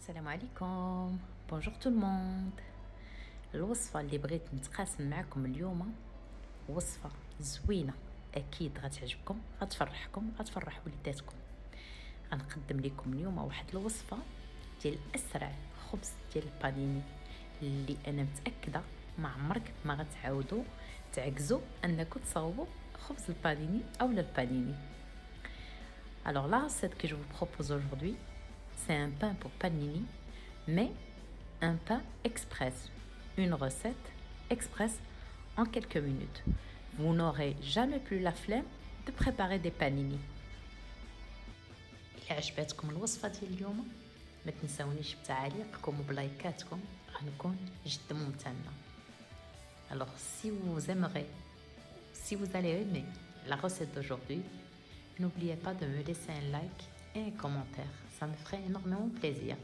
السلام عليكم. بونجور تو الموند. الوصفه اللي بغيت نتقاسم معكم اليوم وصفه زوينه، اكيد غتعجبكم، غتفرح وليداتكم. غنقدم لكم اليوم واحد الوصفه ديال اسرع خبز ديال البانيني اللي انا متاكده ما عمرك ما غتعاودوا تعكزوا انكم تصاوبوا خبز البانيني او البانيني. Alors la recette que je vous propose aujourd'hui, c'est un pain pour panini, mais un pain express. Une recette express en quelques minutes. Vous n'aurez jamais plus la flemme de préparer des panini. إلا عجبتكم الوصفة ديال اليوم ما تنساونيش بتعاليقكم وبلايكاتكم، غنكون جد ممتنة. Alors si vous allez aimer la recette d'aujourd'hui, n'oubliez pas de me laisser un like et un commentaire, ça me ferait énormément plaisir.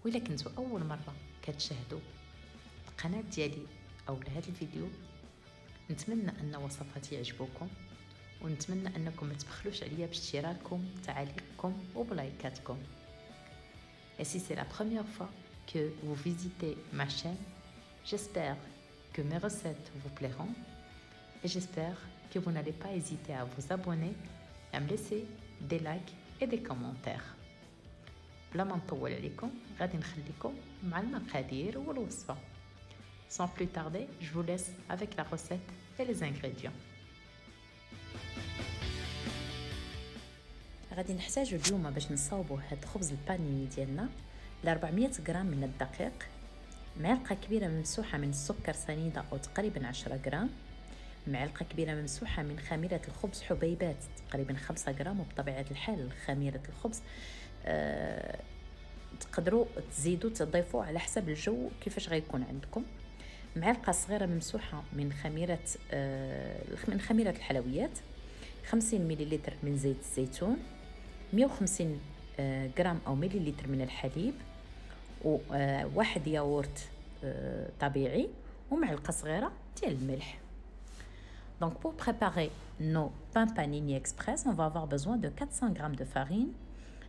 وإلا كنتو أول مرة كتشاهدوا القناة ديالي أو لهذا الفيديو، نتمنى أن وصفاتي يعجبوكم، ونتمنى أنكم ما تبخلوش عليا باشتراككم، تعاليقكم وبلايكاتكم. Et si c'est la première fois que vous visitez ma chaîne, j'espère que mes recettes vous plairont et j'espère que vous n'allez pas hésiter à vous abonner, à me laisser des likes et des commentaires. بلا ما نطول عليكم غادي نخليكم مع المقادير والوصفة. Sans plus tarder, je vous laisse avec la recette et les ingrédients. غادي نحتاجو اليوم باش نصاوبوا هاد خبز البانيني ديالنا ل 400 غرام من الدقيق، معلقة كبيرة ممسوحة من السكر سنيدة أو تقريبا 10 غرام، معلقة كبيرة ممسوحة من خميرة الخبز حبيبات تقريبا 5 غرام، وبطبيعة الحال خميرة الخبز تقدروا تزيدوا تضيفوا على حسب الجو كيفاش غيكون عندكم. معلقة صغيرة ممسوحة من خميرة الحلويات، 50 مليلتر من زيت الزيتون، 150 غرام أو مليلتر من الحليب، وواحد ياغورت طبيعي، ومعلقة صغيرة ديال الملح. Donc pour préparer nos pains panini express, on va avoir besoin de 400 g de farine,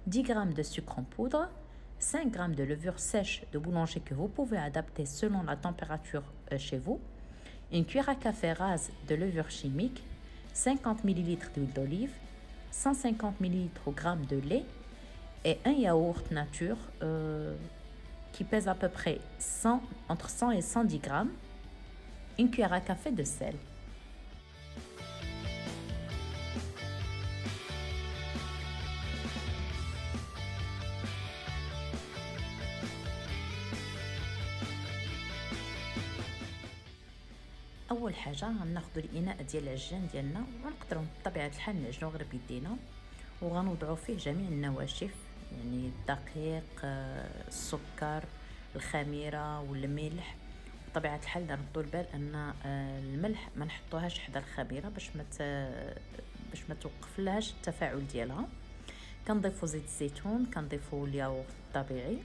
10 g de sucre en poudre, 5 g de levure sèche de boulanger que vous pouvez adapter selon la température chez vous, une cuillère à café rase de levure chimique, 50 ml d'huile d'olive, 150 ml de lait et un yaourt nature qui pèse à peu près entre 100 et 110 g, une cuillère à café de sel. اول حاجه غناخذوا الاناء ديال العجان ديالنا، ونقدروا بطبيعه الحال نعجنوا غير بيدينا، وغنوضعوا فيه جميع النواشف، يعني الدقيق، السكر، الخميره والملح. بطبيعه الحال نردوا البال ان الملح ما نحطوهاش حدا الخميره باش ما توقف لهاش التفاعل ديالها. كنضيفوا زيت الزيتون، كنضيفوا الياغورت الطبيعي،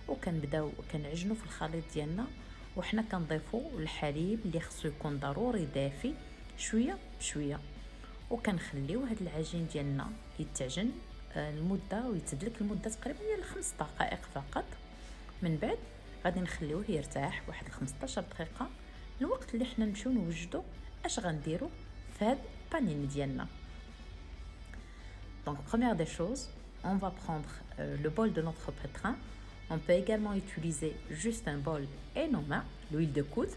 وكنبداو كنعجنوا في الخليط ديالنا، وحنا كنضيفوا الحليب اللي خصو يكون ضروري دافي شويه بشويه، وكنخليو هاد العجين ديالنا يتعجن المده ويتدلك المده تقريبا ديال 5 دقائق فقط. من بعد غادي نخليوه يرتاح واحد 15 دقيقه، الوقت اللي حنا نمشيو نوجدوا اش غنديروا في هاد البانيني ديالنا. Donc première des choses, on va prendre le bol de notre pétrin. On peut également utiliser juste un bol et nos mains, l'huile de coude.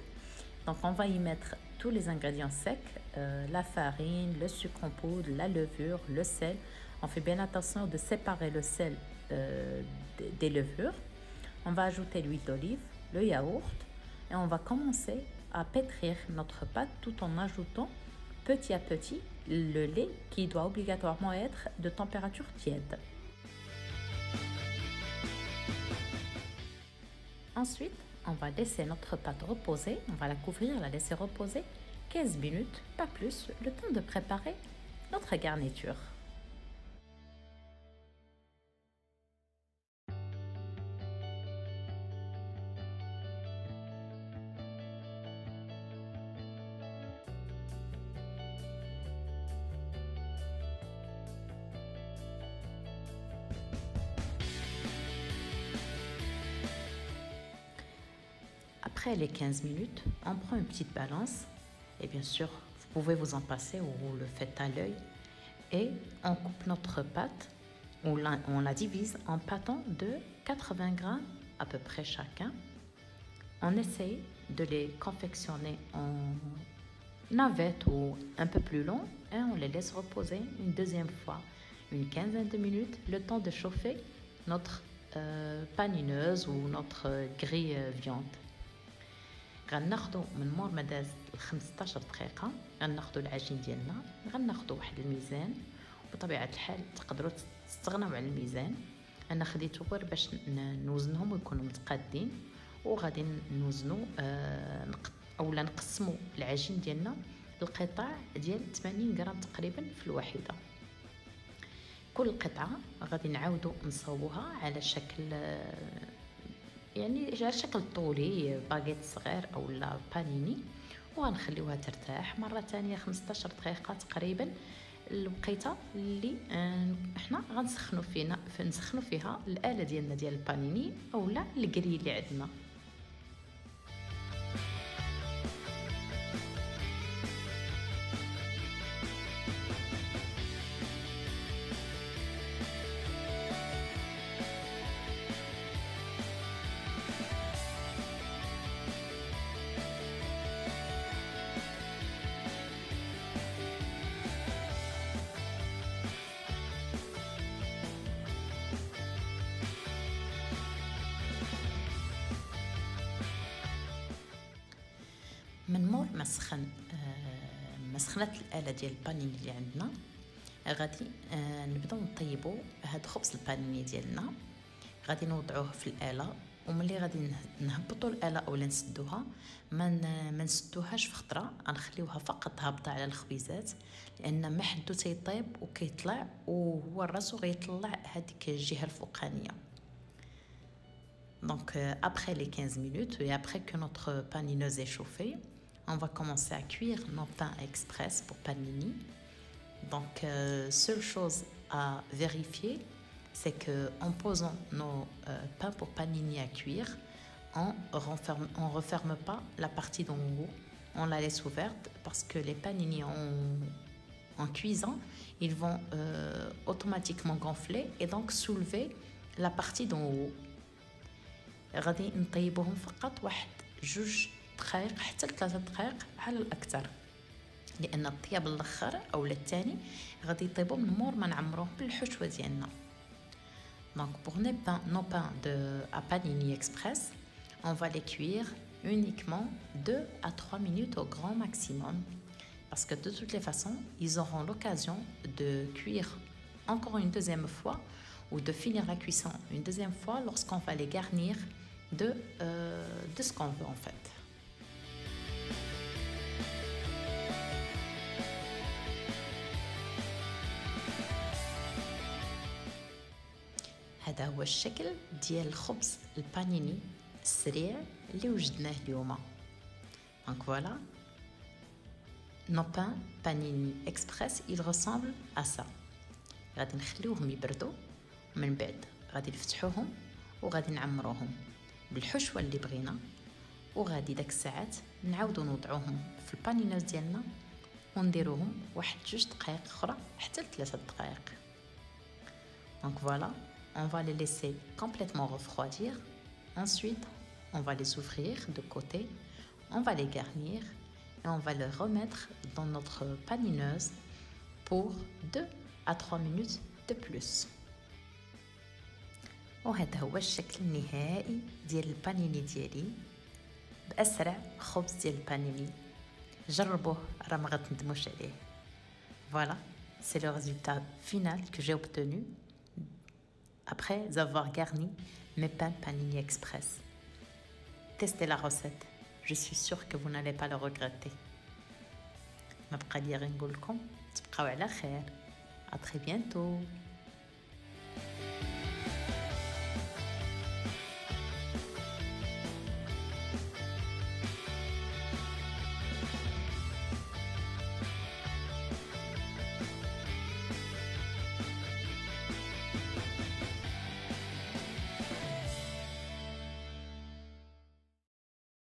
Donc on va y mettre tous les ingrédients secs, la farine, le sucre en poudre, la levure, le sel. On fait bien attention de séparer le sel des levures. On va ajouter l'huile d'olive, le yaourt, et on va commencer à pétrir notre pâte tout en ajoutant petit à petit le lait qui doit obligatoirement être de température tiède. Ensuite, on va laisser notre pâte reposer, on va la couvrir, la laisser reposer 15 minutes, pas plus, le temps de préparer notre garniture. Après les 15 minutes, on prend une petite balance. Et bien sûr, vous pouvez vous en passer ou vous le faites à l'œil. Et on coupe notre pâte, on la divise en pâtons de 80 grammes à peu près chacun. On essaye de les confectionner en navette ou un peu plus long et on les laisse reposer une deuxième fois, une quinzaine de minutes, le temps de chauffer notre panineuse ou notre grille viande. غناخدو من مور ما داز 15 دقيقه غناخدو العجين ديالنا غناخدو واحد الميزان. بطبيعه الحال تقدروا تستغناو على الميزان، انا خديته غير باش نوزنهم ويكونوا متقادين. وغادي نوزنوا اولا نقسموا العجين ديالنا القطع ديال 80 غرام تقريبا في الواحده. كل قطعه غادي نعاودوا نصاوبوها على شكل يعني على شكل طولي، باغيت صغير او لا بانيني، وغنخليوها ترتاح مره ثانيه 15 دقيقه تقريبا، الوقيته اللي احنا نسخنوا فيها الاله ديالنا ديال البانيني اولا الكري اللي عندنا. من مور ما سخنت الاله ديال البانيني اللي عندنا، غادي نبداو نطيبوا هاد خبز البانيني ديالنا. غادي نوضعوه في الاله، وملي غادي نهبطوا الاله اولا نسدوها، ما نسدوهاش في خطره، غنخليوها فقط هابطه على الخبيزات، لان ما حدو تيطيب وكيطلع وهو راسو غيطلع هذيك الجهه الفوقانيه. Donc après les 15 minutes et après que notre panineuse est chauffée, on va commencer à cuire nos pains express pour panini. Donc seule chose à vérifier, c'est que en posant nos pains pour panini à cuire, on referme pas la partie d'en haut, on la laisse ouverte parce que les panini en cuisant, ils vont automatiquement gonfler et donc soulever la partie d'en haut. غادي نطيبوهم فقط واحد 2 دقائق حتى 3 دقائق على الاكثر، لان الطياب الاخر او الثاني غادي يطيبوا من مور ما نعمروه بالحشوه ديالنا. Donc pour nos pains à panini express, on va les cuire uniquement 2 à 3 minutes au grand maximum, parce que de toutes les façons ils auront l'occasion de cuire encore une deuxième fois ou de finir la cuisson une deuxième fois lorsqu'on va les garnir de ce qu'on veut en fait. هذا هو الشكل ديال الخبز البانيني السريع اللي وجدناه اليوم. Donc voilà, nos pains panini express ils ressemblent à ça. غادي نخليوهم يبردوا، من بعد غادي نفتحوهم وغادي نعمروهم بالحشوه اللي بغينا، وغادي داك الساعات نعاودو نوضعوهم في البانينوز ديالنا ونديروهم واحد 2 دقائق اخرى حتى 3 دقائق. Donc voilà, on va les laisser complètement refroidir. Ensuite, on va les ouvrir de côté, on va les garnir et on va les remettre dans notre panineuse pour 2 à 3 minutes de plus. وهذا هو الشكل النهائي ديال البانيني ديالي، بأسرع خبز ديال البانيني. جربوه راه ما غتندموش عليه. Voilà, c'est le résultat final que j'ai obtenu après avoir garni mes pains panini express. Testez la recette, je suis sûre que vous n'allez pas le regretter. ما بقى لي غير نقول لكم تبقاو على خير. À très bientôt.